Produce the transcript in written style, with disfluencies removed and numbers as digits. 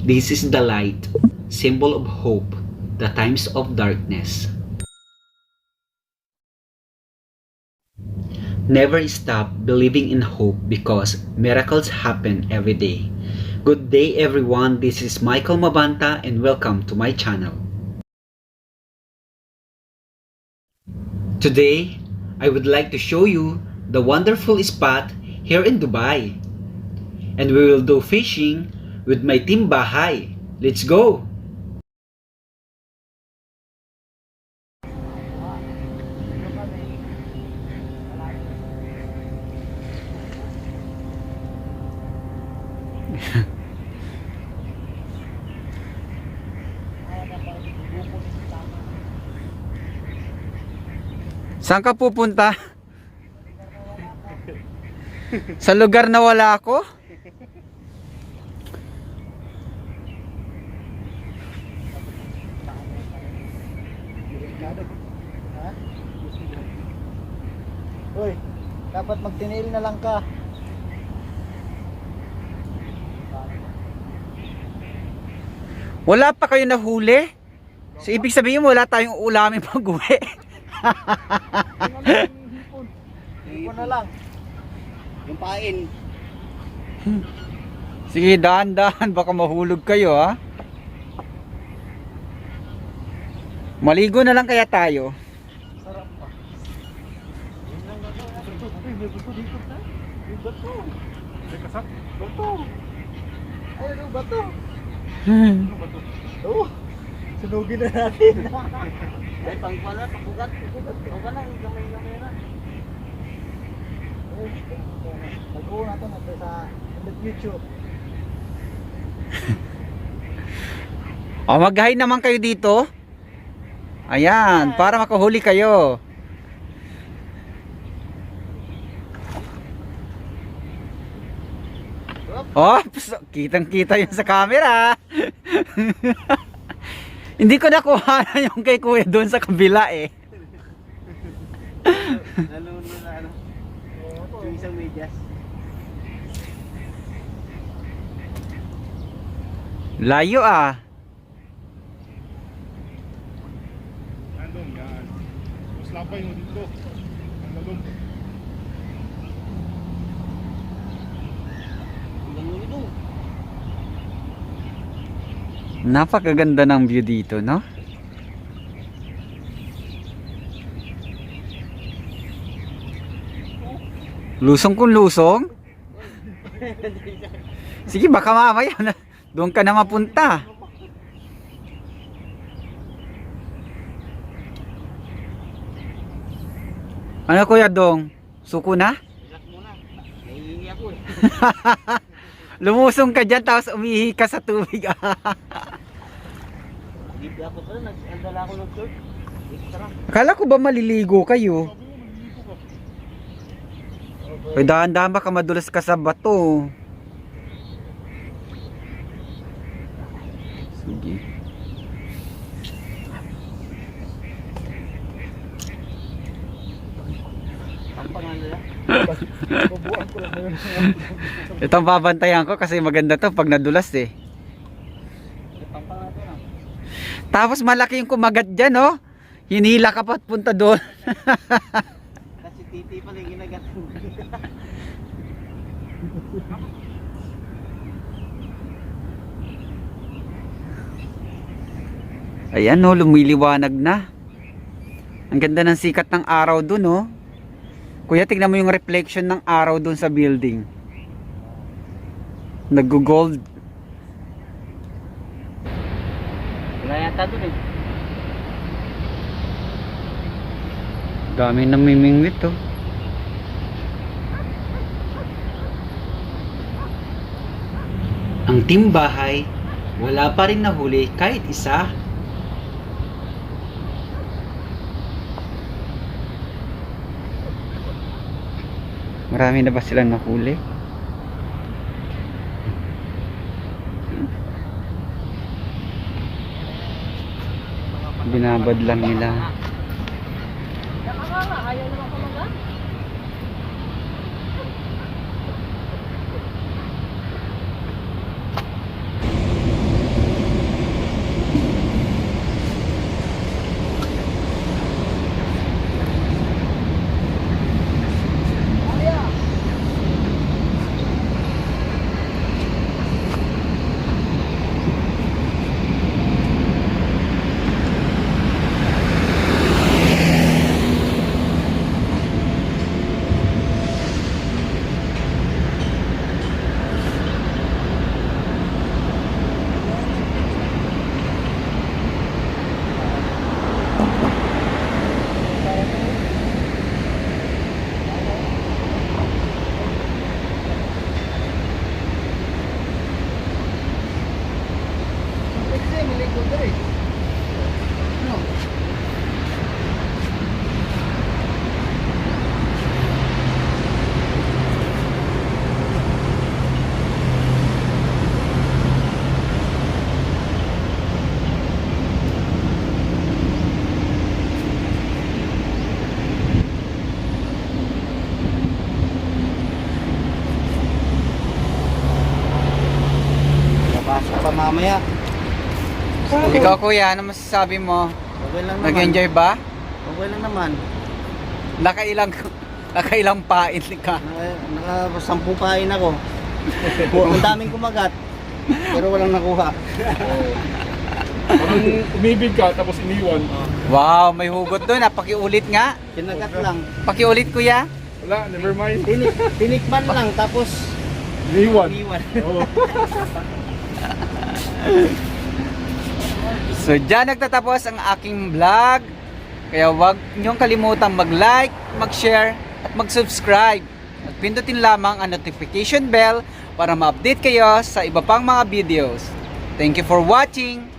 This is the light, symbol of hope, the times of darkness. Never stop believing in hope because miracles happen every day. Good day everyone, this is Michael Mabanta and welcome to my channel. Today, I would like to show you the wonderful spot here in Dubai. And we will do fishing with my team Bahay. Let's go! Saan ka pupunta? Sa lugar na wala ako? Uy, dapat magtinail na lang ka. Wala pa kayo nahuli? So ibig sabihin wala tayong ulamin pag-uwi. Hipon na lang. Yung pain. Sige, dahan-dahan, baka mahulog kayo ha. Maligo na lang kaya tayo. Sarap pa. May bato dito na. May bato. May kasap. Bato. Ayun ang bato. Oo. Sunugin na natin. Ay, pangpala, pagbugat. O ka na, gamay-gamay na. Nag-uo natin sa YouTube. O, mag-hi naman kayo dito. Ayan, para makahuli kayo. Oops, kitang-kita yun sa camera. Hindi ko nakuha yung kay kuya doon sa kabila eh. Nalunod na ano. Yung isang medyas. Layo ah. Nandun, yan. Mas lapay mo dito. Nandun. Napakaganda ng view dito, no? Lusong kung lusong. Sige, baka mamaya na doon ka na mapunta. Ano kuya Dong? Suko na? Relax muna. Naihingi ako eh. Lumusong ka dyan tapos umihi ka sa tubig. Hindi ako pala, nag-andala ako ng short. Extra. Akala ko ba maliligo kayo? Ay, dahan-dahan baka madulas ka sa bato. Sige. Ang pangalan nila? Babuan ko lang na yun. Itong babantayan ko kasi maganda to pag nadulas eh. Ang pangalan na. Tapos malaki yung kumagat dyan oh. Hinila ka pa at punta doon. Kasi titi pala yung ginagat. Ayan oh, lumiliwanag na. Ang ganda ng sikat ng araw doon oh. Kuya, tignan mo yung reflection ng araw doon sa building. Nag-gold. Wala yata dun eh. Dami namimingwit oh. Ang team Bahay, wala pa rin nahuli kahit isa. Marami na ba silang nahuli? Binabad lang nila. Ayaw naman ko mga. Papasok pa mamaya. Ikaw kuya, ano masasabi mo? Okay lang naman. Nag-enjoy ba? Okay lang naman. Nakailang pain ka. Naka-10 pain ako. Ang daming kumagat. Pero walang nakuha. Parang umibig ka tapos iniwan. Wow, may hugot doon. Pakiulit nga. Kinagat lang. Pakiulit kuya. Wala, never mind. Tinikman lang tapos Iniwan. iniwan. Oo. So dyan nagtatapos ang aking vlog. Kaya huwag niyong kalimutang mag-like, mag-share, at mag-subscribe. At pindutin lamang ang notification bell para ma-update kayo sa iba pang mga videos. Thank you for watching!